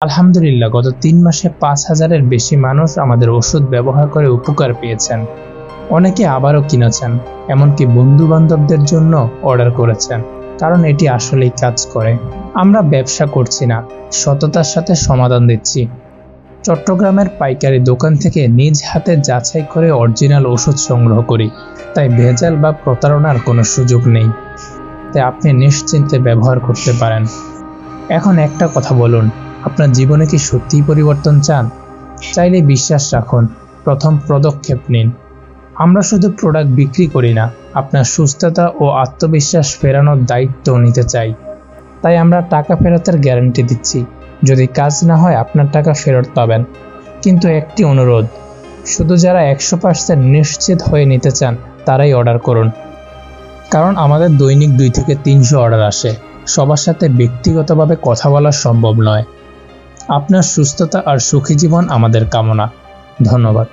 আলহামদুলিল্লাহ, গত ৩ মাসে ৫,০০০-এর বেশি মানুষ আমাদের ওষুধ ব্যবহার করে উপকার পেয়েছেন। অনেকে আবারও কিনেছেন, এমনকি বন্ধু-বান্ধবদের জন্য অর্ডার করেছেন, কারণ এটি আসলেই কাজ করে। আমরা ব্যবসা করছি না, সততার সাথে সমাধান দিচ্ছি। চট্টগ্রামের পাইকারি দোকান থেকে নিজ হাতে যাচাই করে অরিজিনাল ওষুধ সংগ্রহ করি, তাই ভেজাল বা প্রতারণার কোনো সুযোগ নেই। তাই আপনি নিশ্চিন্তে ব্যবহার করতে পারেন। এখন একটা কথা বলুন, আপনার জীবনে কি সত্যিই পরিবর্তন চান? চাইলে বিশ্বাস রাখুন, প্রথম পদক্ষেপ নিন। আমরা শুধু প্রোডাক্ট বিক্রি করি না, আপনার সুস্থতা ও আত্মবিশ্বাস ফেরানোর দায়িত্ব নিতে চাই। তাই আমরা টাকা ফেরতের গ্যারান্টি দিচ্ছি। যদি কাজ না হয় আপনার টাকা ফেরত পাবেন। কিন্তু একটি অনুরোধ, শুধু যারা 100% নিশ্চিত হয়ে নিতে চান তারাই অর্ডার করুন, কারণ আমাদের দৈনিক 2 থেকে 300 অর্ডার আসে। সবার সাথে ব্যক্তিগতভাবে কথা বলা সম্ভব নয়। আপনার সুস্থতা আর সুখী জীবন আমাদের কামনা। ধন্যবাদ।